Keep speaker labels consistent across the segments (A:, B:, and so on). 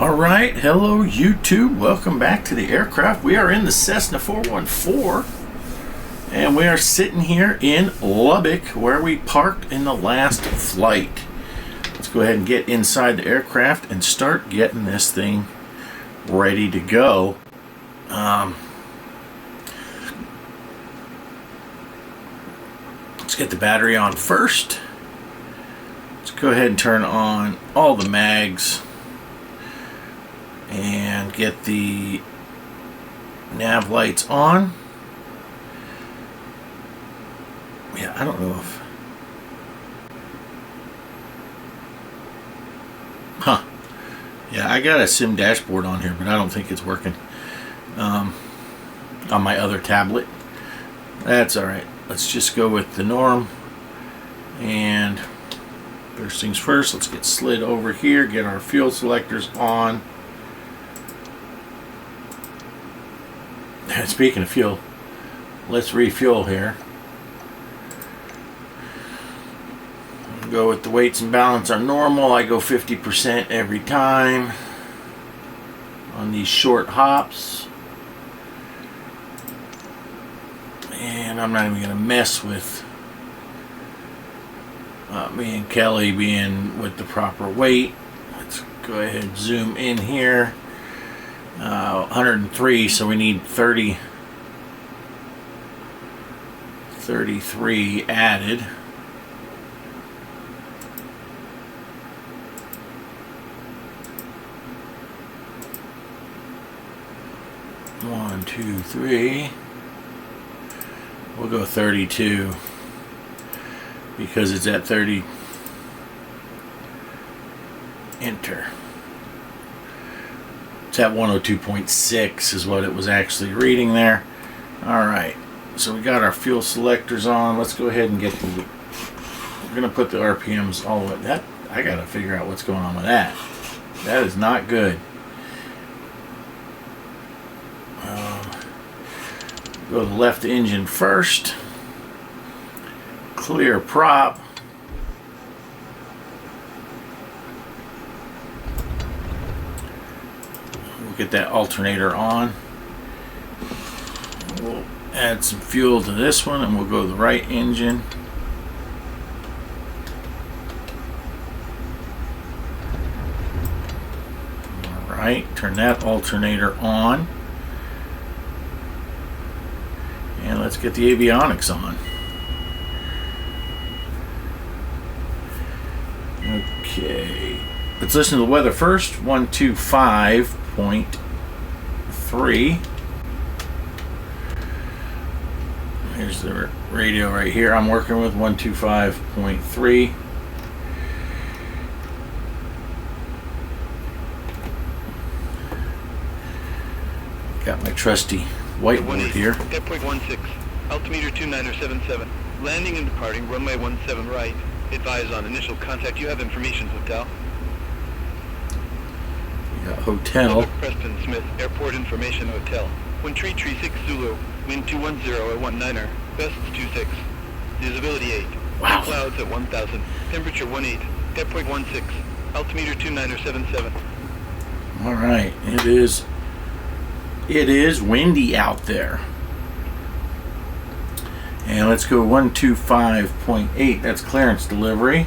A: Alright, hello YouTube, welcome back to the aircraft. We are in the Cessna 414 and we are sitting here in Lubbock where we parked in the last flight. Let's go ahead and get inside the aircraft and start getting this thing ready to go. Let's get the battery on first. Let's go ahead and turn on all the mags and get the nav lights on. Yeah, I don't know if... Yeah, I got a sim dashboard on here, but I don't think it's working on my other tablet. That's alright. Let's just go with the norm. And first things first, let's get slid over here, get our fuel selectors on. Speaking of fuel, let's refuel here. Go with the weights and balance are normal. I go 50% every time on these short hops. And I'm not even going to mess with me and Kelly being with the proper weight. Let's go ahead and zoom in here. 103, so we need 33 added. One, two, three. We'll go 32 because it's at 30. Enter. It's at 102.6 is what it was actually reading there. Alright, so we got our fuel selectors on. Let's go ahead and get the... We're going to put the RPMs all the way... That, I got to figure out what's going on with that. That is not good. Go to the left engine first. Clear prop. Get that alternator on. We'll add some fuel to this one and we'll go to the right engine. Alright, turn that alternator on. And let's get the avionics on. Okay. Let's listen to the weather first. 125.3. Here's the radio right here. I'm working with 125.3. Got my trusty whiteboard here.
B: Airport 16, altimeter 2977. Landing and departing runway 17 right. Advise on initial contact. You have information, hotel.
A: Hotel.
B: Preston Smith, Airport Information Hotel. Wind tree 36 Zulu, wind 210 at 19er, gusts 26, visibility 8.
A: Wow.
B: Clouds at 1000, temperature 18, Airport 16, altimeter 2977.
A: All right, it is windy out there. And let's go 125.8. That's clearance delivery.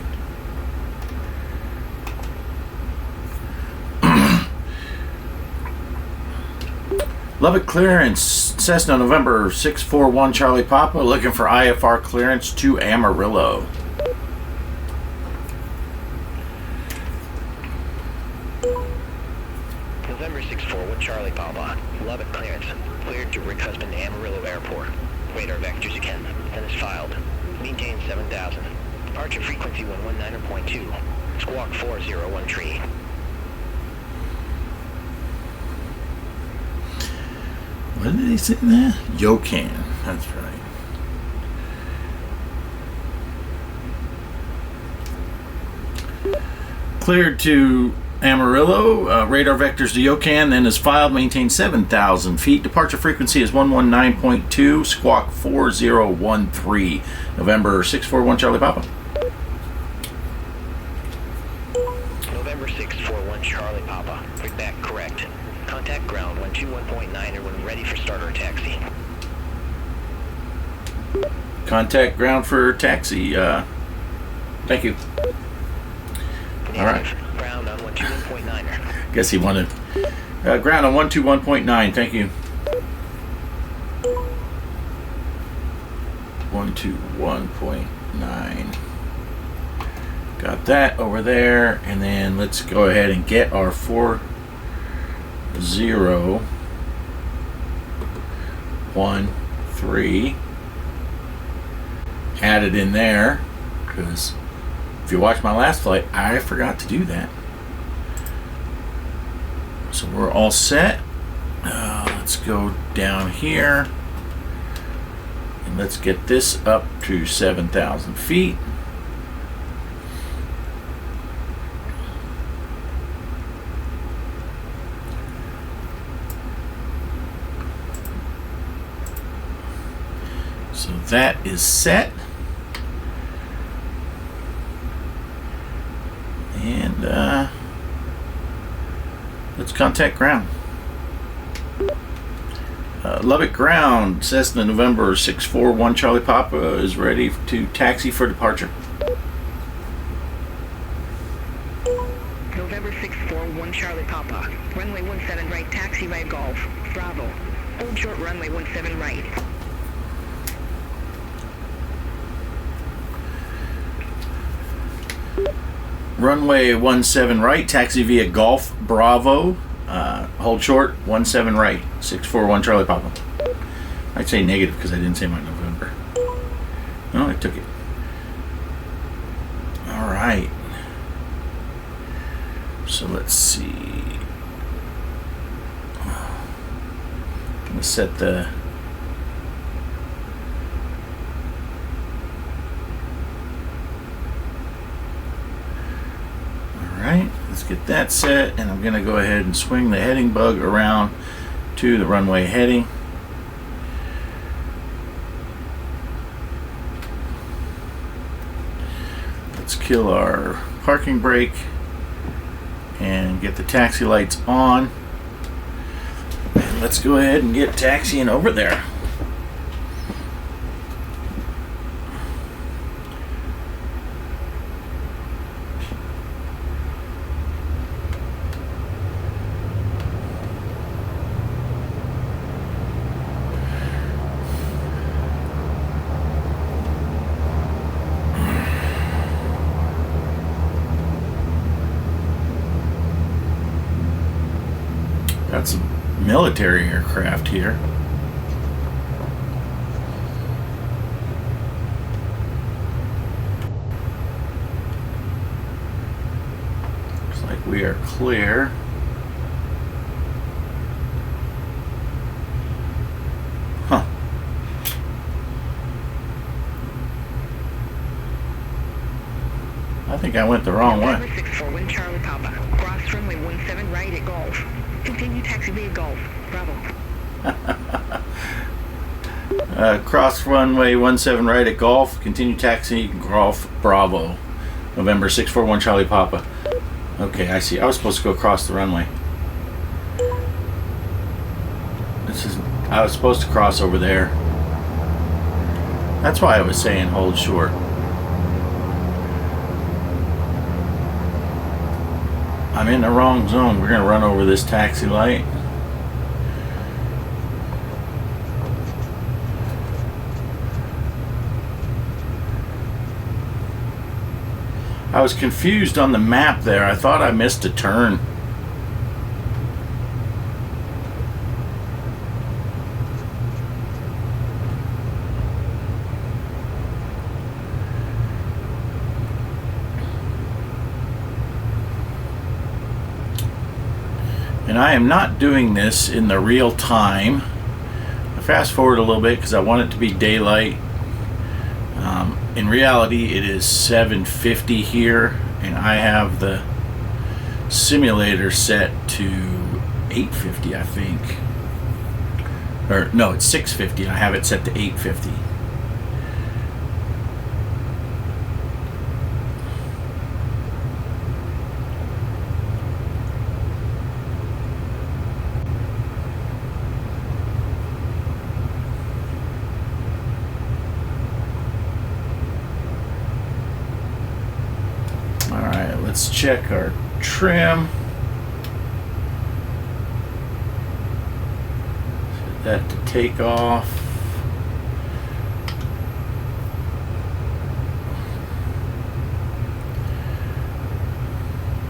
A: Lubbock clearance, Cessna November 641 Charlie Papa, looking for IFR clearance to Amarillo.
C: November 641 Charlie Papa, Lubbock clearance, cleared to Rick Husband Amarillo Airport. Radar vectors again, finish filed. Maintain 7000. Departure frequency 119.2. Squawk 4013.
A: What did they say there? Yokan. That's right. Cleared to Amarillo. Radar vectors to Yokan, then is filed. Maintain 7,000 feet. Departure frequency is 119.2. Squawk 4013. November 641 Charlie Papa.
C: November 641 Charlie Papa. Bring back correct. Contact ground 121.9 when ready for starter taxi.
A: Contact ground for taxi. Thank you. All right.
C: Ground on 121.9.
A: Guess he wanted ground on 121.9. Thank you. 121.9. Got that over there, and then let's go ahead and get our 4013 added in there, because if you watch my last flight, I forgot to do that. So we're all set. Let's go down here, and let's get this up to 7,000 feet. So that is set. And let's contact ground. Lubbock ground, Cessna November 641 Charlie Papa is ready to taxi for departure.
D: November 641 Charlie Papa. Runway 17 right, taxi right Golf. Bravo. Hold short runway 17 right.
A: Runway 17 right, taxi via Golf Bravo. Hold short 17 right, 641 Charlie Papa. I'd say negative because I didn't say my November. No, I took it. All right. So let's see. I'm gonna set the Alright, let's get that set, and I'm going to go ahead and swing the heading bug around to the runway heading. Let's kill our parking brake and get the taxi lights on. And let's go ahead and get taxiing over there. Got some military aircraft here. Looks like we are clear. Huh. I think I went the wrong way.
D: November 641 Charlie Papa. Cross runway 17 right at Golf. Continue taxi via Golf. Bravo.
A: Cross runway 17 right at Golf. Continue taxi Golf Bravo. November 641 Charlie Papa. Okay, I see. I was supposed to go across the runway. I was supposed to cross over there. That's why I was saying hold short. I'm in the wrong zone. We're going to run over this taxi light. I was confused on the map there. I thought I missed a turn. And I am not doing this in the real time. I fast forward a little bit because I want it to be daylight. In reality, it is 7:50 here, and I have the simulator set to 8:50, I think. Or no, it's 6:50. I have it set to 8:50. check our trim. Set that to take off.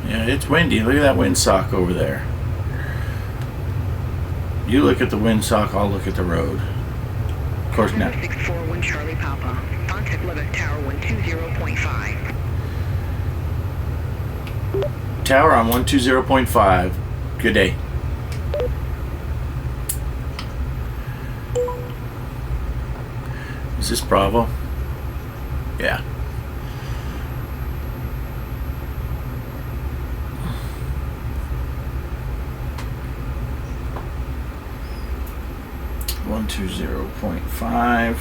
A: Yeah, it's windy. Look at that windsock over there. You look at the windsock, I'll look at the road. Of course not.
D: 641 Charlie Papa. Contact Lubbock Tower 120.5.
A: Tower on 120.5. Good day. Is this Bravo? Yeah. One 120.5.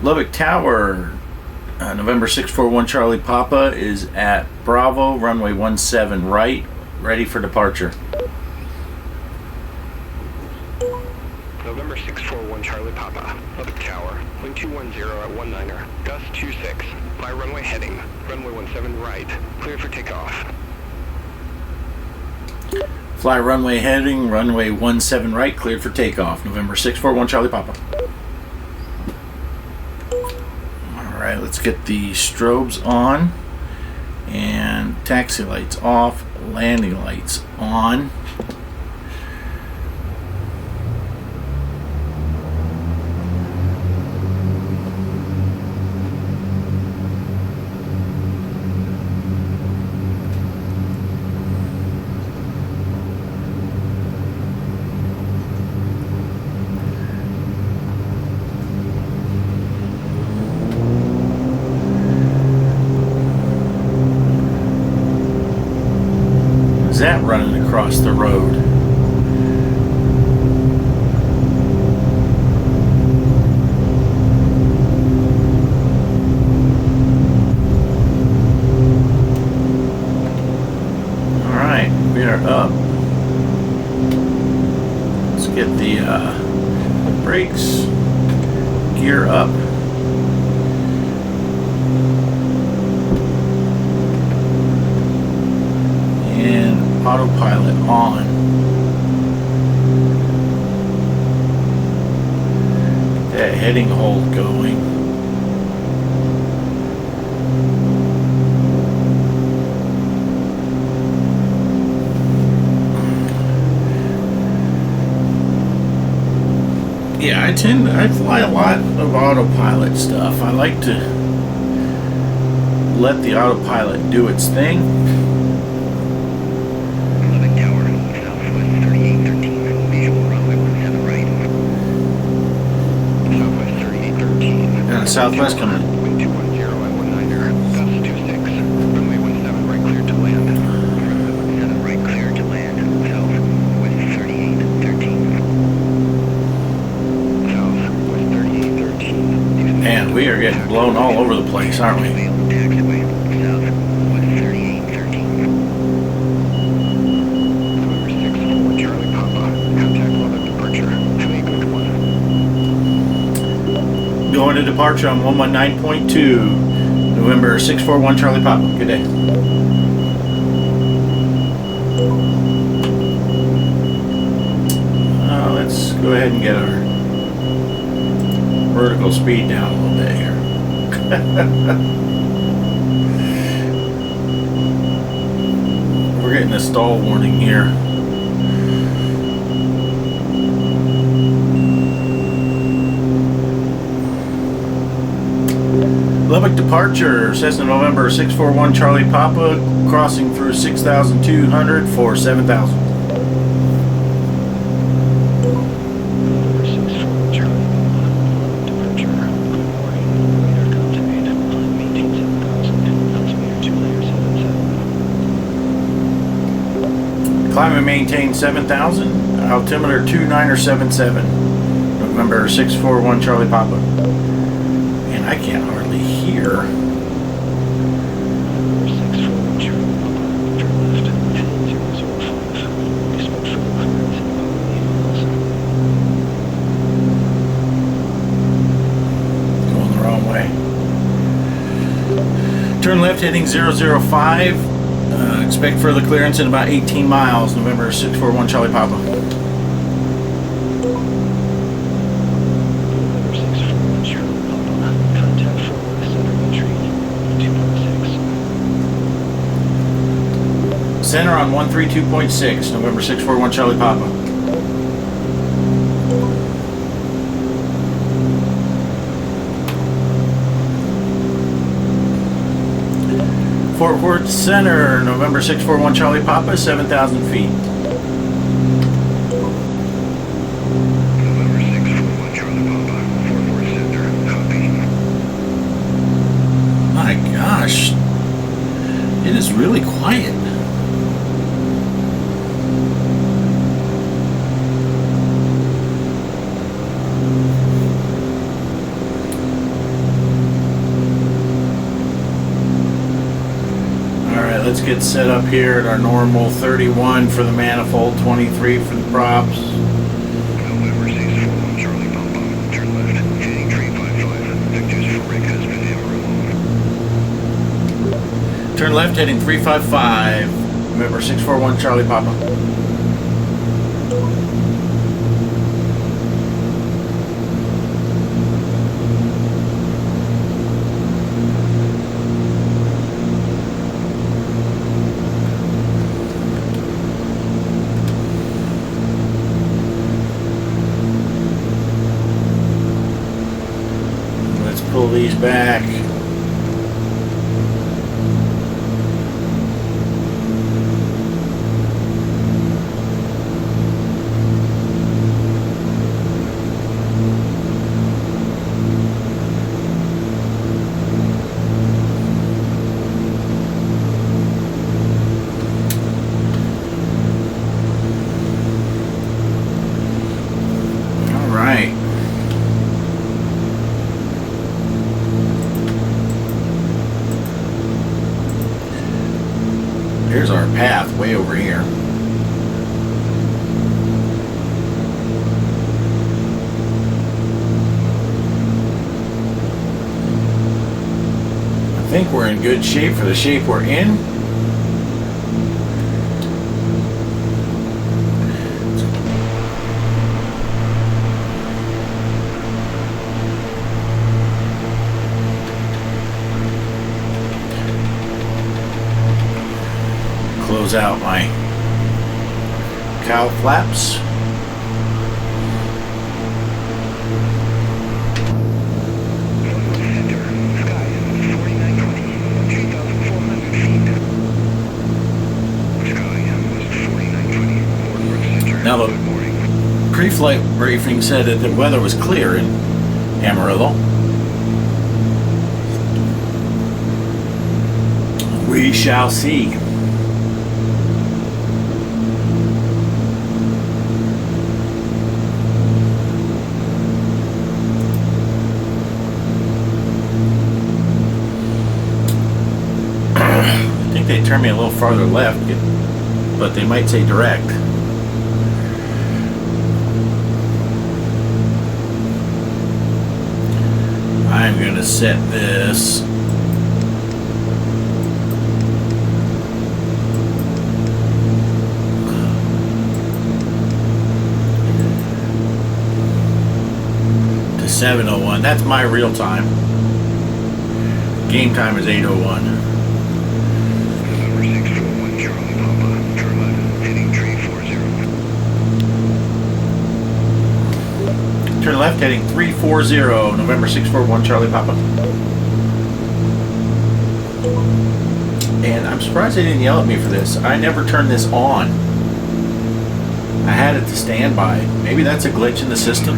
A: Lubbock Tower, November 641 Charlie Papa is at Bravo, runway 17 right, ready for departure.
C: November 641 Charlie Papa, Lubbock Tower, wind 210 at 19er, gust 26, fly runway heading, runway 17 right, cleared for takeoff.
A: Fly runway heading, runway 17 right, cleared for takeoff. November 641 Charlie Papa. Alright, let's get the strobes on. And taxi lights off, landing lights on. That running across the road. All right, we are up. Let's get the brakes, gear up. Autopilot on. That heading hold going. Yeah, I fly a lot of autopilot stuff. I like to let the autopilot do its thing. Southwest coming in.
C: Wind 210 at 19er, gust 26, runway 17 right cleared to land. Runway 17 right cleared to land, southwest 3813. Southwest 3813.
A: Man, we are getting blown all over the place, aren't we?
C: Taxiway, southwest 3813. November 641 Charlie Papa, contact Lubbock departure, have a good one.
A: Going to departure on 119.2, November 641 Charlie Papa. Good day. Let's go ahead and get our vertical speed down a little bit here. We're getting a stall warning here. Lubbock departure, Cessna November 641 Charlie Papa, crossing through 6,200 for 7,000.
C: November 641 Charlie Papa, departure, good morning, radar contact, maintain 7,000, altimeter 2 layer 77.
A: Climb and maintain 7,000, altimeter 2977, November 641 Charlie Papa. And I can't hardly hear.
C: November 641 Charlie Papa, turn left, heading 005. Expect further clearance in about 8 miles.
A: Going the wrong way. Turn left heading 005. Expect further clearance in about 18 miles. November 641 Charlie Papa. Center on 132.6, November 641 Charlie Papa. Fort Worth Center, November 641 Charlie Papa, 7,000 feet.
B: November 641 Charlie Papa, Fort Worth Center, copy.
A: My gosh, it is really quiet. Let's get set up here at our normal 31 for the manifold, 23 for the props.
B: November 641 Charlie Papa, turn left, heading 355, vectors for Rick Husband Amarillo.
A: Turn left heading 355, November 641 Charlie Papa. Pull these back. All right. Here's our path way over here. I think we're in good shape for the shape we're in. Close out my cowl flaps. Now the pre-flight briefing said that the weather was clear in Amarillo. We shall see. They turn me a little farther left, but they might say direct. I'm going to set this to 7:01. That's my real time. Game time is 8:01. Turn left heading 340, November 641 Charlie Papa. And I'm surprised they didn't yell at me for this. I never turned this on. I had it to standby. Maybe that's a glitch in the system.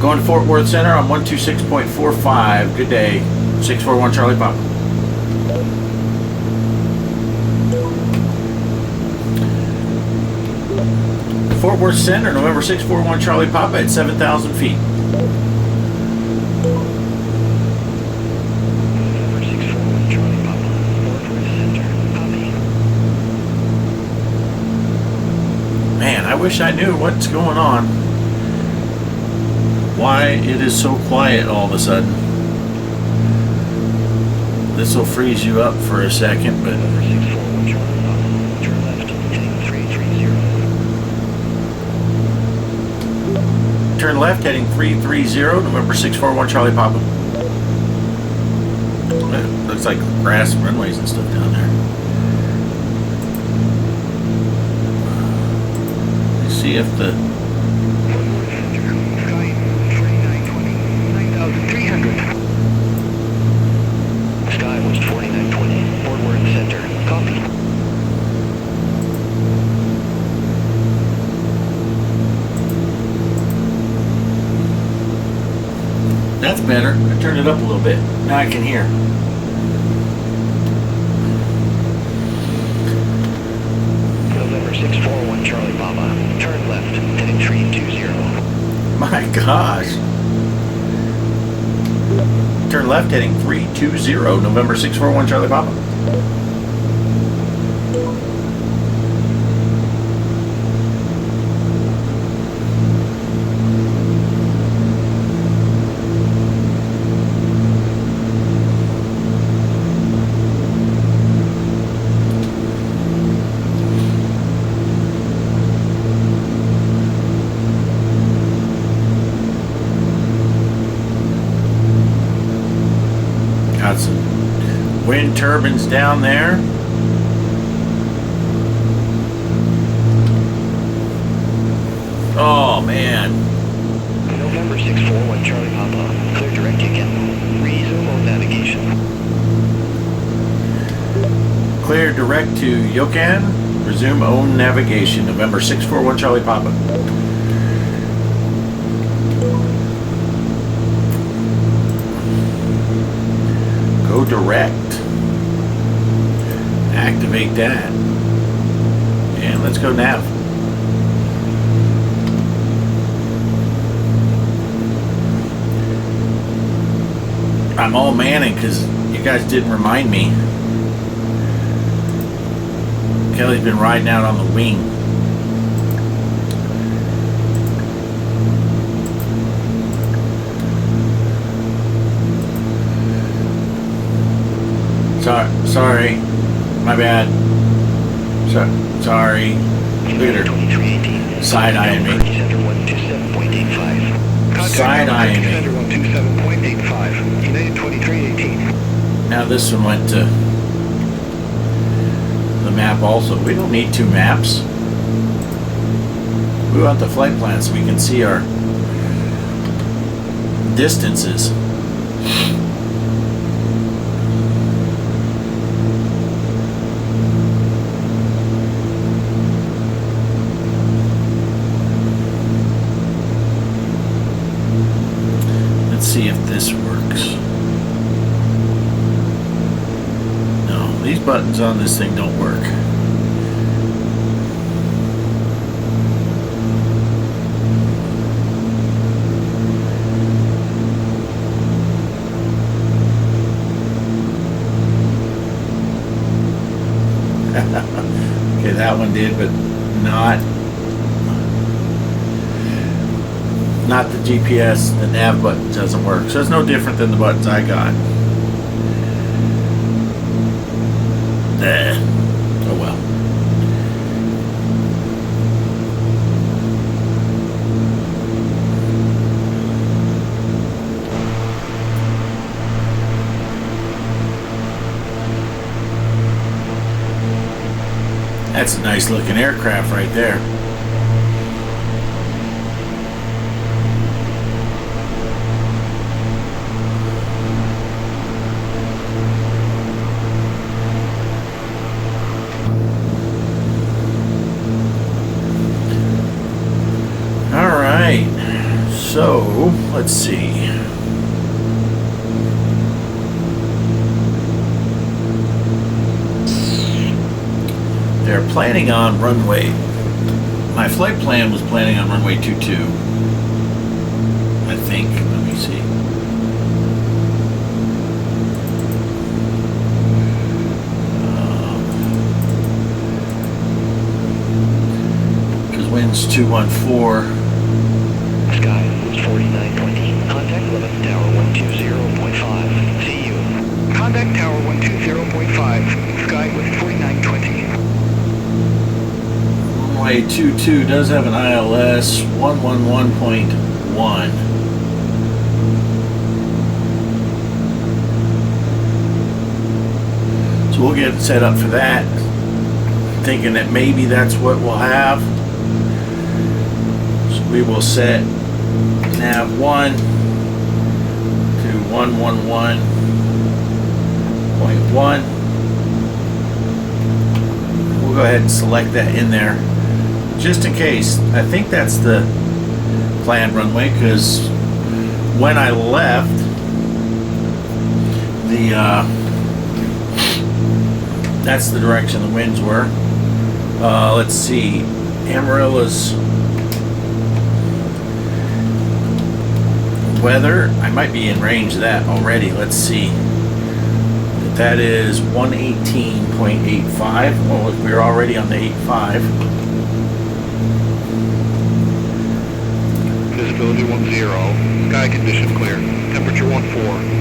A: Going to Fort Worth Center on 126.45. Good day. 641 Charlie Papa. Fort Worth Center, November 641 Charlie Papa at 7,000 feet.
C: November 641 Charlie Papa, Fort Worth Center, copy.
A: Man, I wish I knew what's going on. Why it is so quiet all of a sudden. This will freeze you up for a second, but...
C: November 641 Charlie Papa. Turn left, heading 330.
A: Turn left, heading 330, November 641 Charlie Papa. Looks like grass runways and stuff down there. Let's see if the...
D: Sky 4920, 9300.
C: Sky was 4920. Port Word Center. Copy.
A: That's better. I turned it up a little bit. Now I can hear.
C: November 641 Charlie Papa. Turn left, heading 320.
A: My gosh. Turn left, heading 320, November 641 Charlie Papa. Got some wind turbines down there. Oh man.
C: November 641 Charlie Papa. Clear direct again. Resume on navigation.
A: Clear direct to Yokan. Resume own navigation. November 641 Charlie Papa. Go direct. Activate that. And let's go nav. I'm all manning because you guys didn't remind me. Kelly's been riding out on the wing. Sorry. My bad. Sorry. Look at her.
C: 2318.
A: Side-eyeing me.
C: Center 127.85.
A: Side-eyeing me.
B: Center 127.85. United 2318.
A: Now this one went to the map also. We don't need two maps. We want the flight plan so we can see our distances. Let's see if this works. No, these buttons on this thing don't work. Okay, that one did, but not the GPS. The nav button doesn't work, so it's no different than the buttons I got. Oh well. That's a nice looking aircraft right there. All right, so let's see. They're planning on runway. My flight plan was planning on runway 22. I think. Let me see. Because wind's It's 214.
C: Sky was 4920. Contact Lubbock Tower 120.5. See you.
D: Contact Tower 120.5. Sky was 4920.
A: Runway 22 does have an ILS 111.1. So we'll get set up for that. Thinking that maybe that's what we'll have. So we will set nav 1 to 111.1. We'll go ahead and select that in there just in case. I think that's the planned runway, because when I left that's the direction the winds were. Let's see, Amarillo's weather, I might be in range of that already. Let's see, that is 118.85. Well, we're already on the 85.
B: Visibility 10, sky condition clear, temperature 14,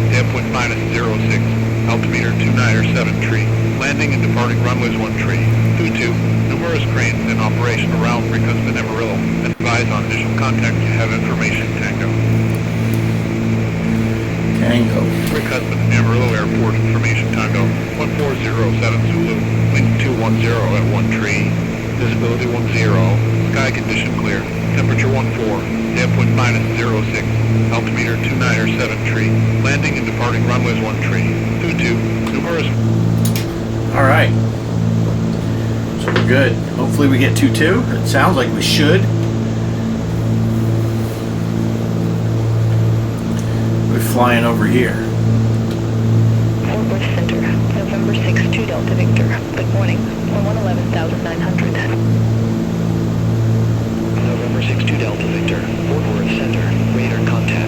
B: dam point -06, altimeter 29 tree, landing and departing runways 1 tree, 22, numerous cranes in operation around Recusman Amarillo, advise on initial contact to have information Tango.
A: Tango.
B: Recusman Amarillo Airport information Tango, 1407 Zulu, wind 210 at 1 tree, visibility 10, sky condition clear, temperature 14, dam point -06, altimeter 29 tree, landing and departing runways 1 tree, 22, numerous.
A: Alright. So we're good. Hopefully we get 2-2. It sounds like we should. We're flying over here.
E: Fort Worth Center, November 6, 2 Delta Victor. Good morning, 11,900.
C: November 6 2 Delta Victor. Fort Worth Center. Radar contact.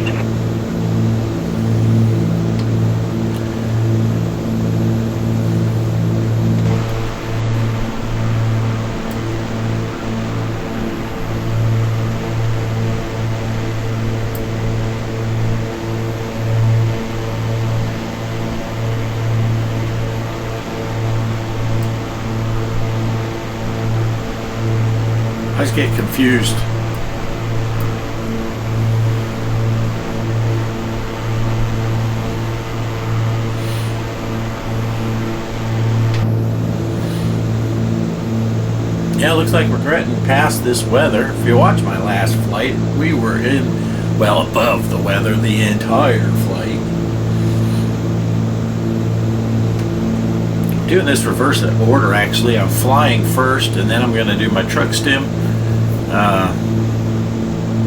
A: I just get confused. Yeah, it looks like we're getting past this weather. If you watch my last flight, we were well above the weather the entire flight. Doing this reverse order, actually. I'm flying first, and then I'm going to do my truck stim,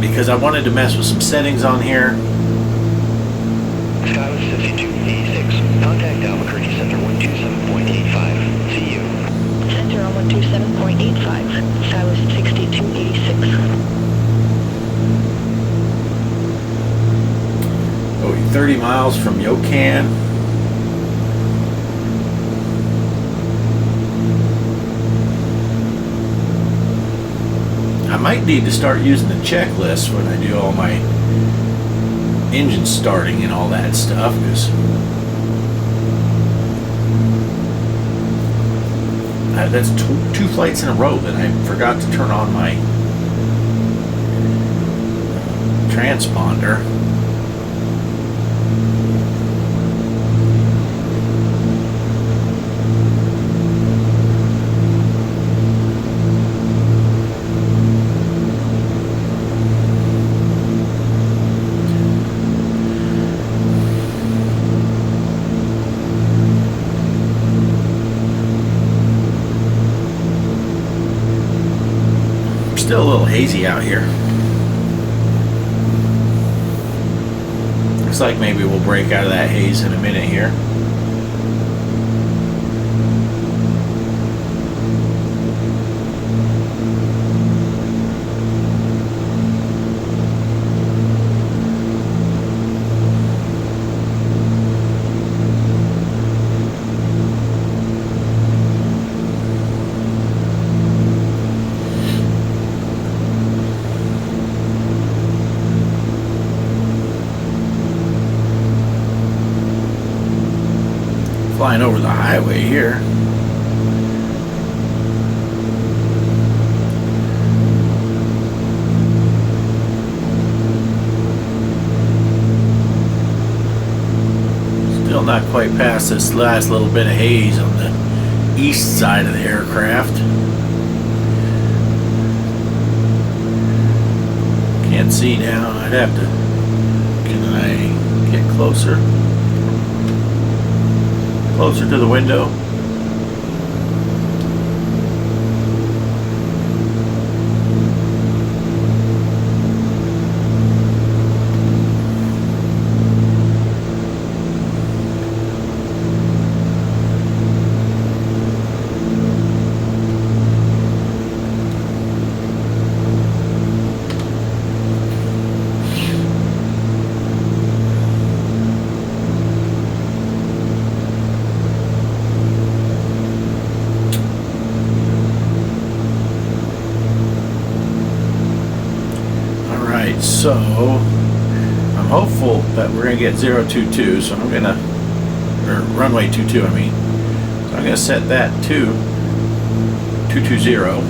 A: because I wanted to mess with some settings on here.
C: Sky was 5286. Contact Albuquerque Center 127.85. See you.
E: Center on 127.85. Sky was 6286.
A: Oh, 30 miles from Yokan. I might need to start using the checklist when I do all my engine starting and all that stuff, because that's two flights in a row that I forgot to turn on my transponder. Still a little hazy out here. Looks like maybe we'll break out of that haze in a minute here. Flying over the highway here. Still not quite past this last little bit of haze on the east side of the aircraft. Can't see now. I'd have to. Can I get closer? Closer to the window. So, I'm hopeful that we're going to get 022, so I'm going to, or runway 22, I mean. So I'm going to set that to 220.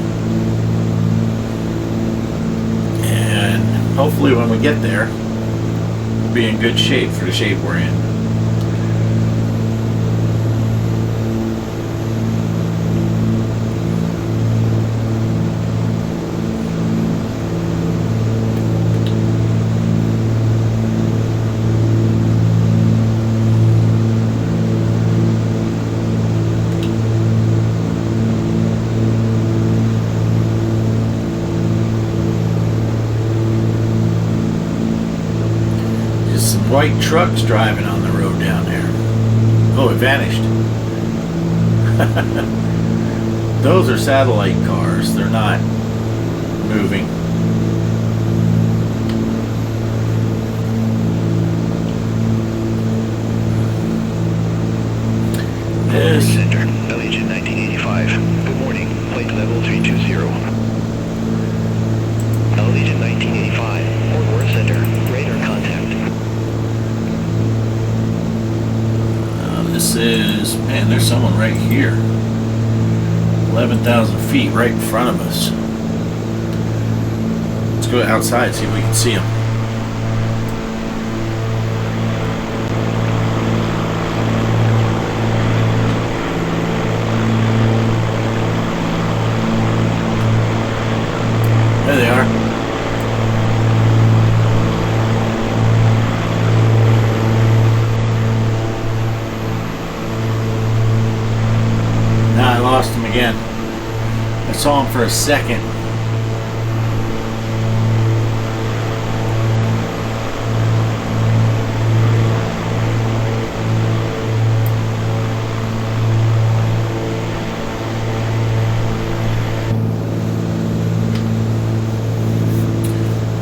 A: And hopefully when we get there, we'll be in good shape for the shape we're in. White trucks driving on the road down there. Oh, it vanished. Those are satellite cars. They're not moving. This
C: Center, Allegiant 1985. Good morning. Flight level 320. Allegiant 1985. Fort Worth Center. Radar contact.
A: This is, man, there's someone right here. 11,000 feet right in front of us. Let's go outside, see if we can see him. There they are. I lost him again. I saw him for a second.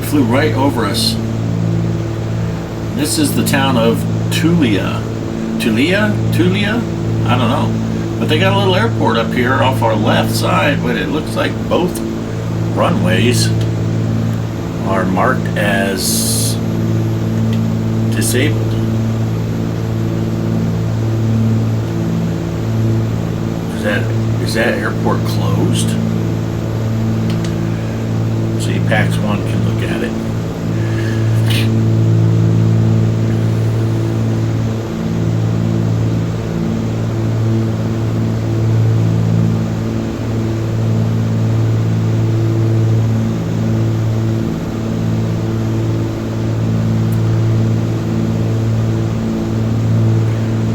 A: Flew right over us. This is the town of Tulia. Tulia? I don't know. But they got a little airport up here off our left side, but it looks like both runways are marked as disabled. Is that airport closed? See, PAX 1 can look at it.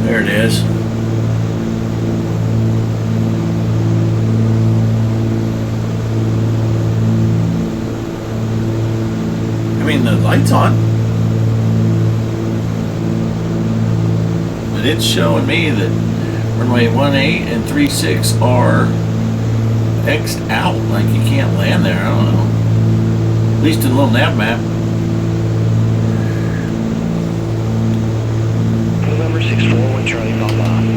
A: There it is. I mean, the light's on. But it's showing me that runway 18 and 36 are X'd out. Like you can't land there. I don't know. At least in a little nav map.
C: November 641 Charlie Papa.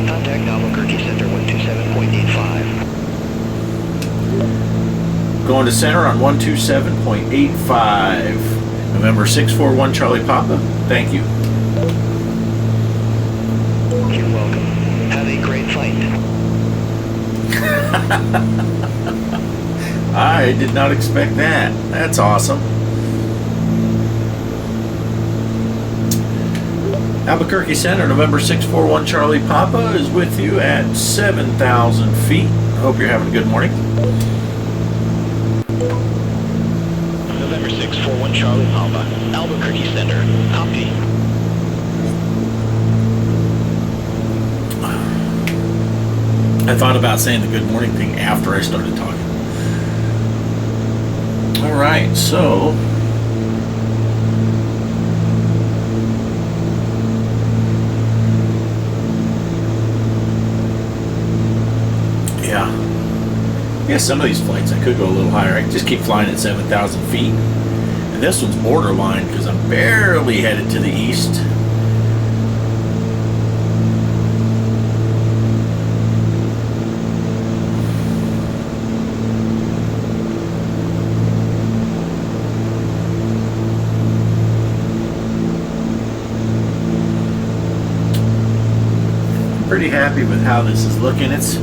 C: Contact Albuquerque Center 127.85.
A: Going to center on 127.85. November 641 Charlie Papa. Thank you.
C: You're welcome. Have a
A: I did not expect that. That's awesome. Albuquerque Center, November 641 Charlie Papa is with you at 7,000 feet. Hope you're having a good morning.
C: November 641 Charlie Papa, Albuquerque Center. Copy.
A: I thought about saying the good morning thing after I started talking. All right, so yeah, some of these flights I could go a little higher. I can just keep flying at 7,000 feet. And this one's borderline because I'm barely headed to the east. I'm pretty happy with how this is looking. It's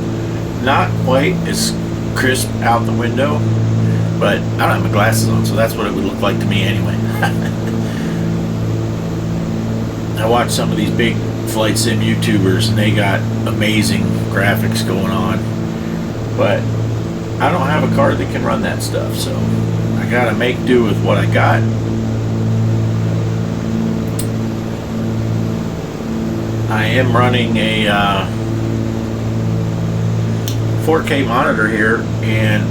A: not quite as crisp out the window, but I don't have my glasses on, so that's what it would look like to me anyway. I watch some of these big flight sim YouTubers and they got amazing graphics going on, but I don't have a card that can run that stuff, so I gotta make do with what I got. I am running a 4K monitor here, and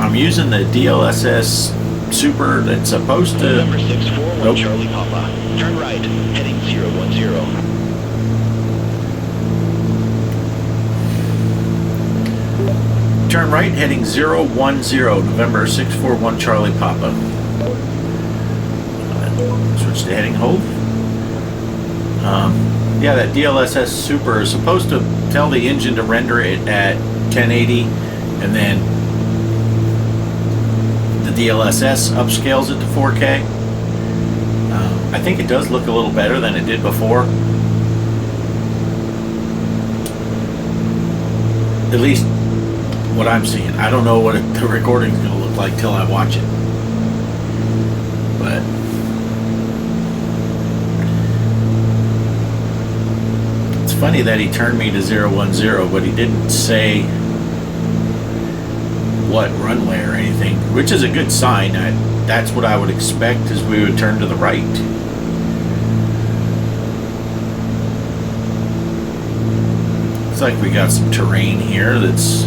A: I'm using the DLSS Super that's supposed to...
C: November 641
A: Nope.
C: Charlie Papa. Turn right, heading 010.
A: Turn right, heading 010, November 641 Charlie Papa. Switch to heading hold. Yeah, that DLSS Super is supposed to tell the engine to render it at 1080, and then the DLSS upscales it to 4K. I think it does look a little better than it did before. At least what I'm seeing. I don't know what the recording is going to look like till I watch it. But it's funny that he turned me to 010, but he didn't say what runway or anything, which is a good sign. That's what I would expect, is we would turn to the right. Looks like we got some terrain here that's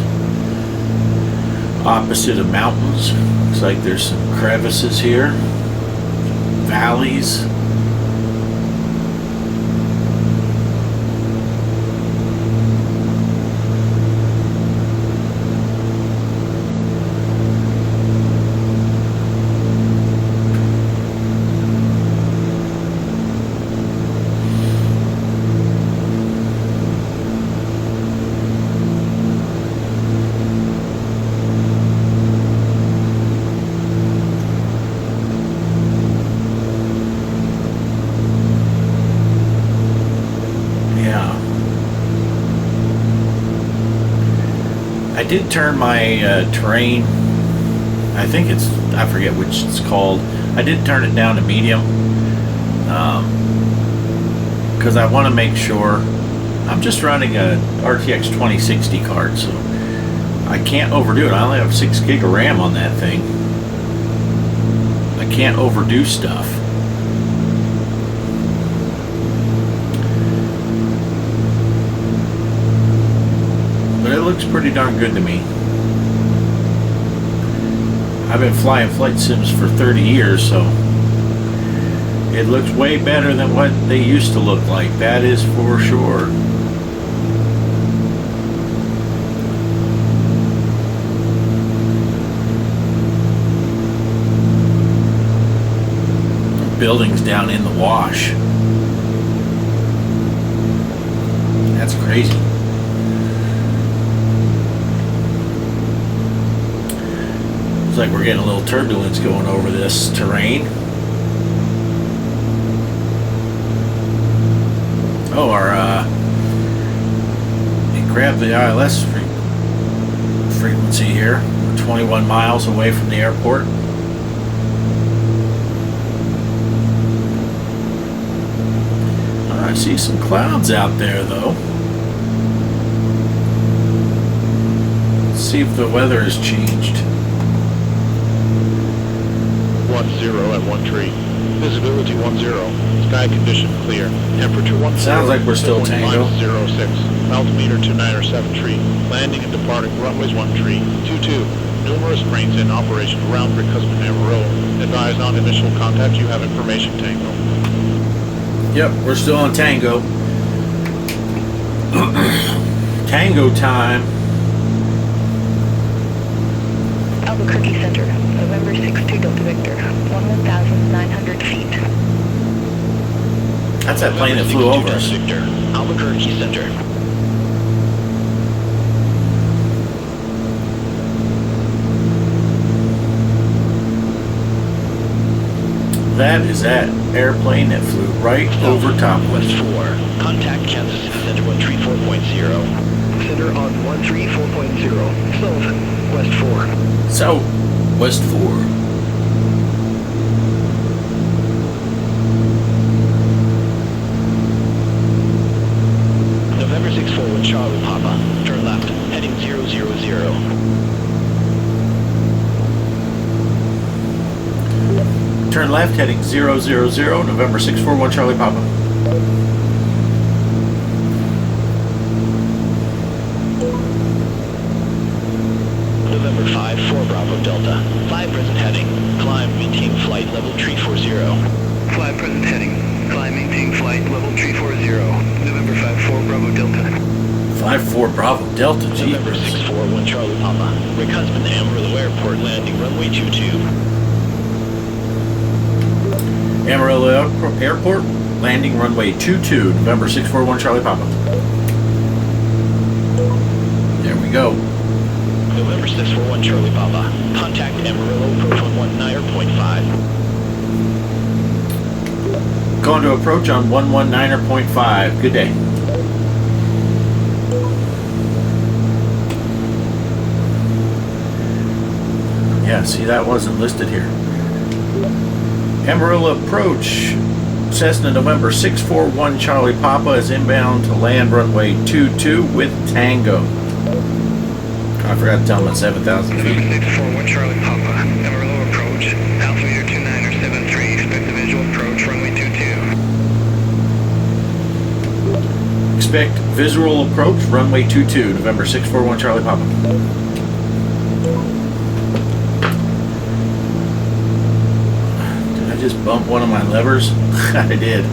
A: opposite of mountains. Looks like there's some crevices here, valleys. I did turn my terrain, I forget which it's called. I did turn it down to medium because I want to make sure. I'm just running a RTX 2060 card, so I can't overdo it. I only have 6 gig of RAM on that thing. I can't overdo stuff. It looks pretty darn good to me. I've been flying flight sims for 30 years, so it looks way better than what they used to look like. That is for sure. Buildings down in the wash. That's crazy. Looks like we're getting a little turbulence going over this terrain. Oh, it grabbed the ILS frequency here. We're 21 miles away from the airport. I see some clouds out there though. Let's see if the weather has changed.
B: 10 at 1 tree. Visibility 10. Sky condition clear. Temperature 10.
A: Sounds like we're still Tango.
B: -06. Altimeter 297 tree. Landing and departing runways 1 tree. 22. Numerous cranes in operation around Husband Amarillo. Advise on initial contact. You have information, Tango.
A: Yep, we're still on Tango. Tango time.
E: Albuquerque Center, November 6-2 Delta Victor, 1,900 feet.
A: That's that plane that flew over us.
C: Victor, Albuquerque Center.
A: That is that airplane that flew right over top of
C: West
A: us.
C: 4. Contact Kansas City Center 134.0. Center on 134.0. South, West 4.
A: So, West 4.
C: November 641 Charlie Papa. Turn left, heading 000.
A: Turn left, heading 000, November 641 Charlie Papa.
C: November 5-4 Bravo Delta. Fly present heading. Climb, maintain flight level 340. Fly present heading. Climb, maintain flight level 340. November 5-4 Bravo Delta.
A: 5-4 Bravo Delta,
C: November
A: jeepers.
C: 641 Charlie Papa. Husband Amarillo Airport landing runway 22.
A: Amarillo Airport, landing runway 22, November 641 Charlie Papa. There we go.
C: November 641 Charlie Papa. Contact Amarillo approach on 119.5.
A: Going to approach on 119.5. Good day. Yeah, see, that wasn't listed here. Amarillo approach. Cessna November 641 Charlie Papa is inbound to land runway 22 with Tango. I forgot to tell him at 7,000 feet.
C: November 641 Charlie Papa. Amarillo approach. Altimeter 2973. Expect a visual approach runway 22.
A: Expect visual approach runway 22, November 641 Charlie Papa. Just bump one of my levers. I did.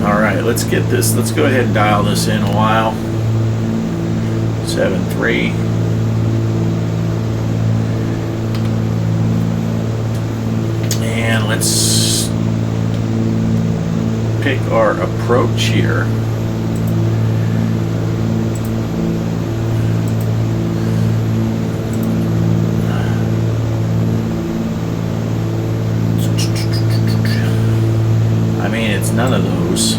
A: Alright, let's get this. Let's go ahead and dial this in a while. 7-3. And let's pick our approach here. It's none of those.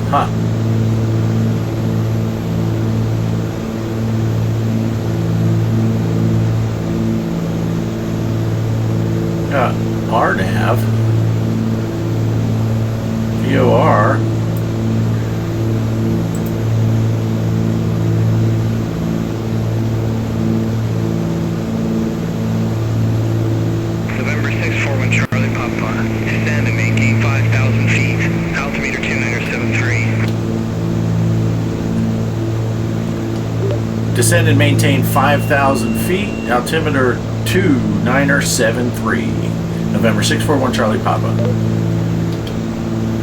A: Huh. RNAV. VOR. Descend and maintain 5,000 feet. Altimeter 2973. November 641 Charlie Papa.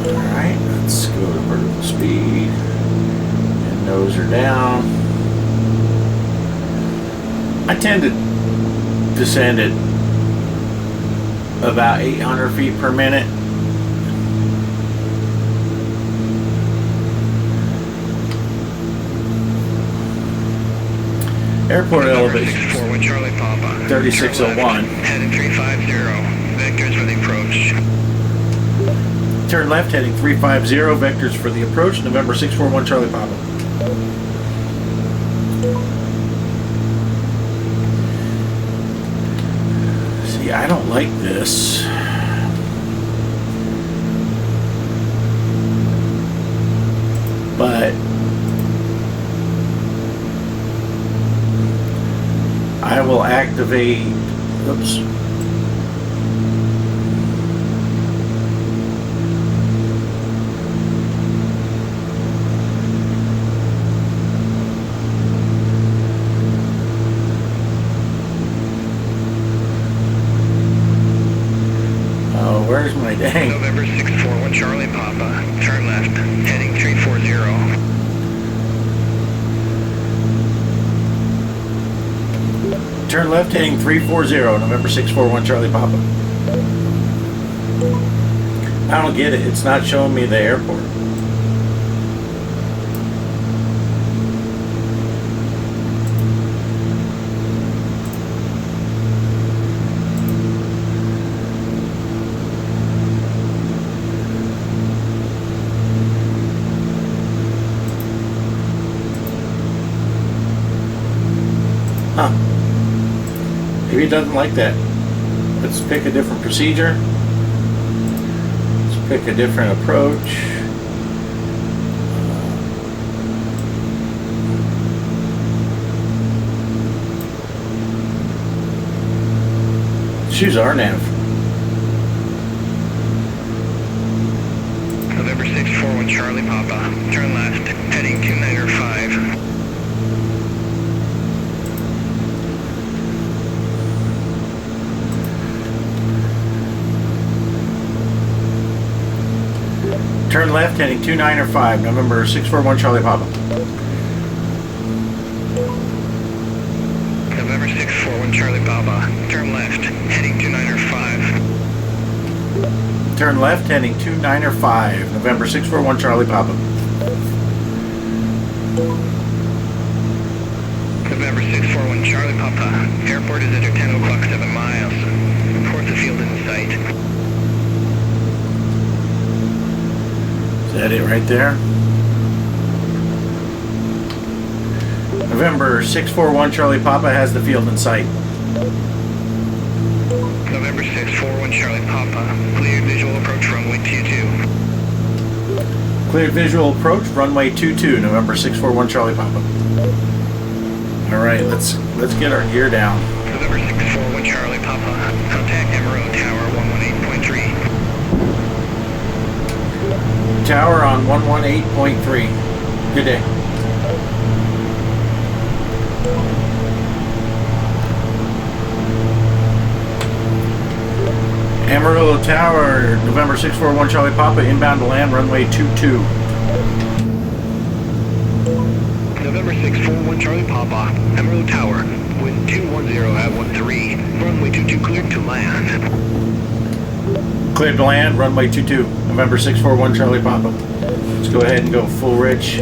A: Alright, let's go to vertical speed. And nose her down. I tend to descend at about 800 feet per minute. Airport elevation
B: 641 Charlie Papa.
A: 3601.
B: Heading 350. Vectors for the approach.
A: Turn left heading 350. Vectors for the approach. November 641 Charlie Papa. See, I don't like this. But I will activate. Oops. Oh, where's my dang?
B: November 641 Charlie Papa. Turn left. Heading 340.
A: Turn left heading 340, November 641 Charlie Papa. I don't get it. It's not showing me the airport. Huh. Maybe it doesn't like that. Let's pick a different procedure. Let's pick a different approach. Choose RNAV.
B: November 641 Charlie Papa. Turn left. Heading 295.
A: Turn left heading 295, November 641 Charlie Papa.
B: November 641 Charlie Papa. Turn left. Heading 295.
A: Turn left heading 295, November 641 Charlie Papa.
B: November 641 Charlie Papa. Airport is under 10 o'clock 7 miles. Report the field in sight.
A: Is that it right there? November 641 Charlie Papa has the field in sight.
B: November 641 Charlie Papa. Cleared visual approach runway 22.
A: Cleared visual approach runway 22, November 641 Charlie Papa. All right, let's get our gear down.
B: November 641 Charlie Papa. Contact Amarillo Tower 118.3.
A: Tower on 118.3. Good day. Amarillo Tower, November 641 Charlie Papa, inbound to land, runway 22.
B: November 641 Charlie Papa. Amarillo Tower. Wind 210 at 13. Runway 22 cleared to land.
A: Cleared to land, runway 22, November 641 Charlie Papa. Let's go ahead and go full rich,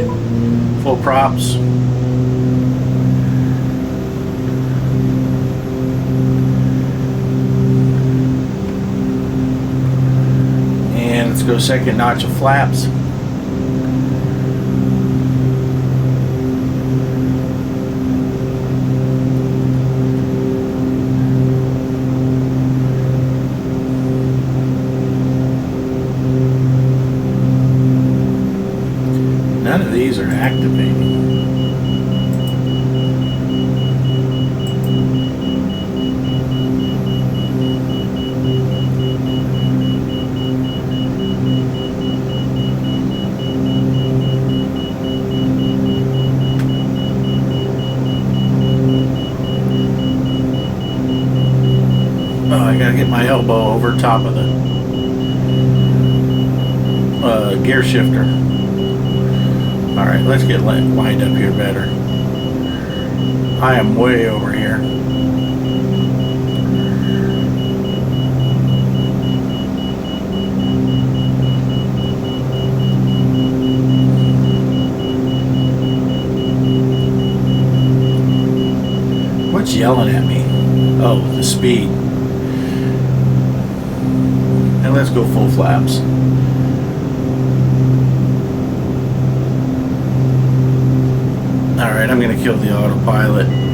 A: full props. And let's go second notch of flaps. None of these are activating. Oh, I gotta get my elbow over top of the gear shifter. Alright, let's get lined up here better. I am way over here. It's yelling at me. Oh, the speed. And let's go full flaps. Alright, I'm going to kill the autopilot.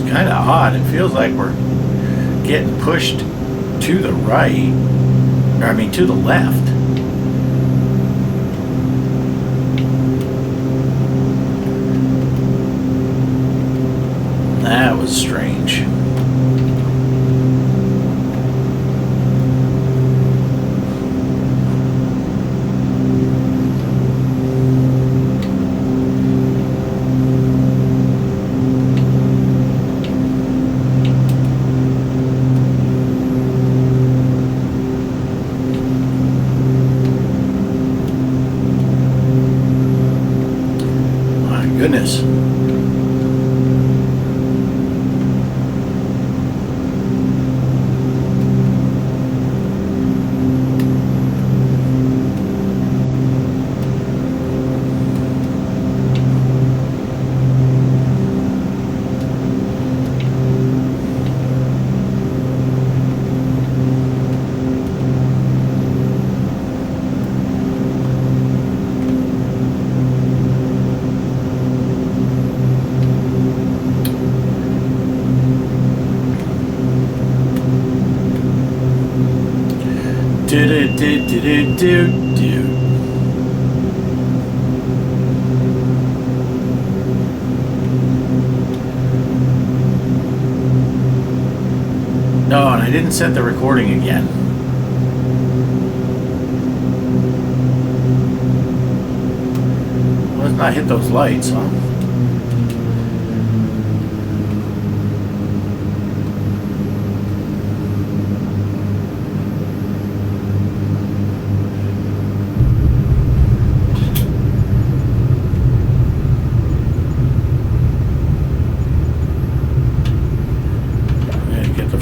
A: Kind of odd. It feels like we're getting pushed to the right, or I mean to the left. That was strange. Goodness. Do. No, and I didn't set the recording again. Let's not hit those lights, huh?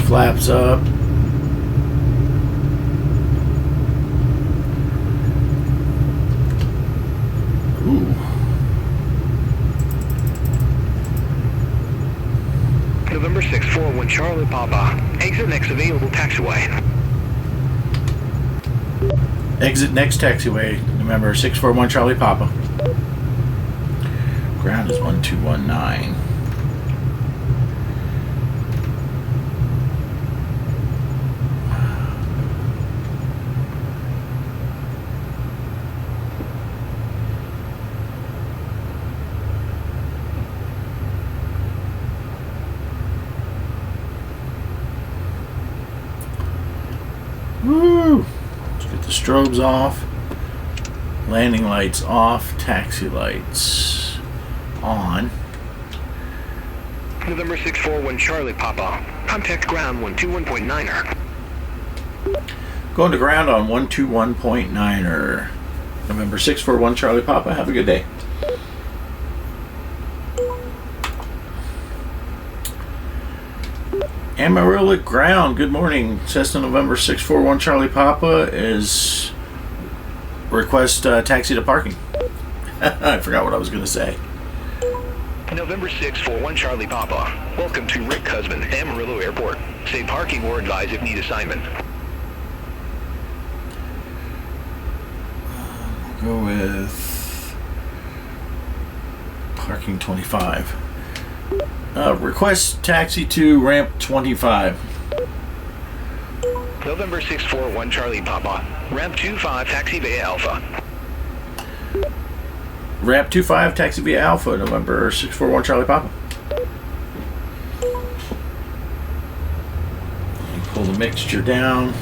A: Flaps up. Ooh.
C: November 641 Charlie Papa. Exit next available taxiway.
A: Exit next taxiway. November 641 Charlie Papa. Ground is 1219. Woo! Let's get the strobes off. Landing lights off. Taxi lights on.
C: November 641 Charlie Papa. Contact ground 121.9er.
A: Going to ground on 121.9er. November 641 Charlie Papa. Have a good day. Amarillo ground. Good morning. Cessna November 641 Charlie Papa is request taxi to parking. I forgot what I was going to say.
C: November 641 Charlie Papa. Welcome to Rick Husband, Amarillo Airport. Say parking or advise if need assignment.
A: We'll go with parking 25. Request taxi to ramp 25.
C: November 641 Charlie Papa. Ramp 25 taxi via Alpha.
A: Ramp 25 taxi via Alpha. November 641 Charlie Papa. Pull the mixture down.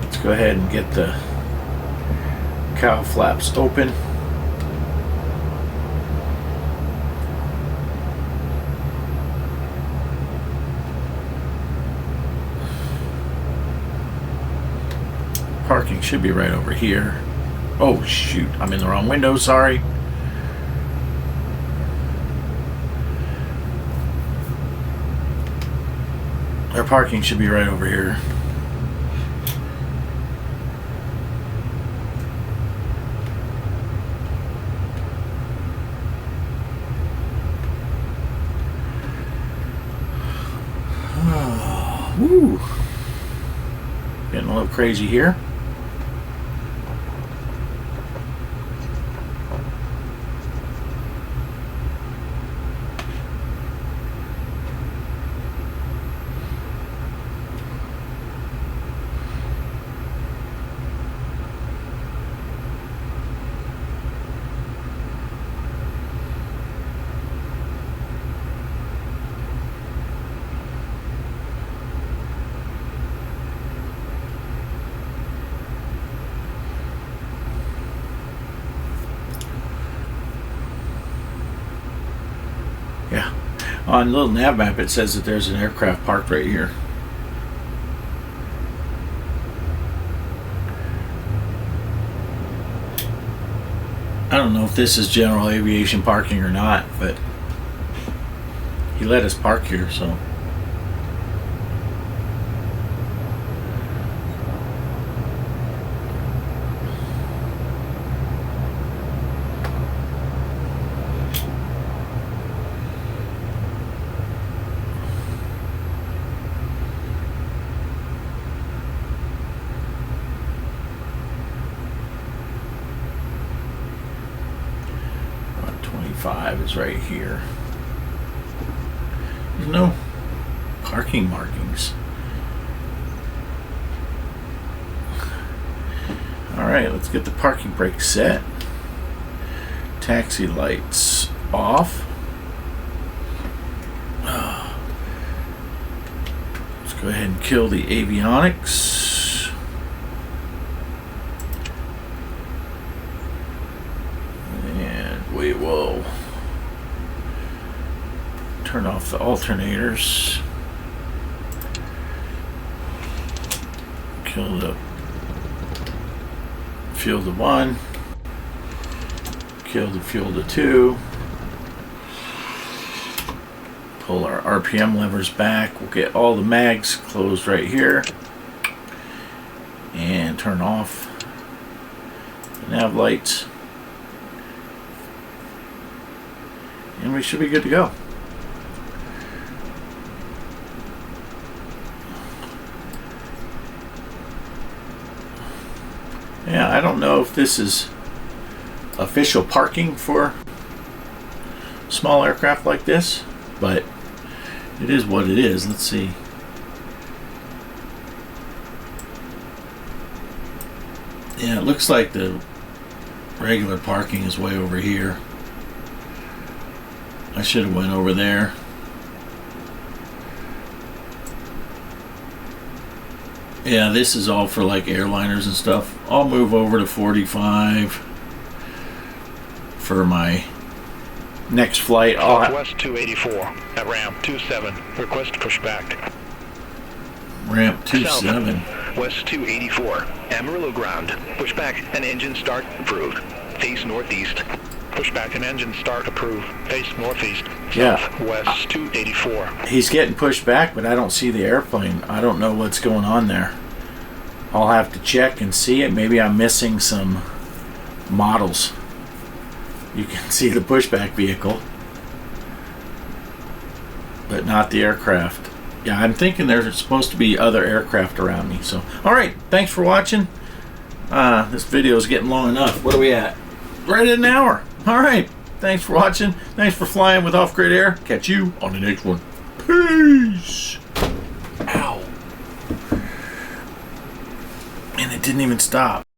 A: Let's go ahead and get the cowl flaps open. Parking should be right over here. Oh shoot, I'm in the wrong window, sorry. Our parking should be right over here. Woo. Getting a little crazy here. Yeah, on the little nav map it says that there's an aircraft parked right here. I don't know if this is general aviation parking or not, but he let us park here, so. Is right here. There's no parking markings. Alright, let's get the parking brake set. Taxi lights off. Let's go ahead and kill the avionics. We will turn off the alternators, kill the fuel to 1, kill the fuel to 2, pull our RPM levers back. We'll get all the mags closed right here and turn off the nav lights. And we should be good to go. Yeah, I don't know if this is official parking for small aircraft like this, but it is what it is. Let's see. Yeah, it looks like the regular parking is way over here. I should have went over there. Yeah, this is all for like airliners and stuff. I'll move over to 45 for my next flight.
B: Southwest 284 at ramp 27. Request pushback.
A: Ramp 27.
C: West 284, Amarillo ground. Pushback and engine start approved. Face northeast.
B: Pushback and engine start approved. Face northeast.
A: Yeah.
B: Southwest 284.
A: He's getting pushed back, but I don't see the airplane. I don't know what's going on there. I'll have to check and see it. Maybe I'm missing some models. You can see the pushback vehicle, but not the aircraft. Yeah, I'm thinking there's supposed to be other aircraft around me. So, all right, thanks for watching. This video is getting long enough. What are we at? Right at an hour. All right, thanks for watching. Thanks for flying with Off Grid Air. Catch you on the next one. Peace. Ow. And it didn't even stop.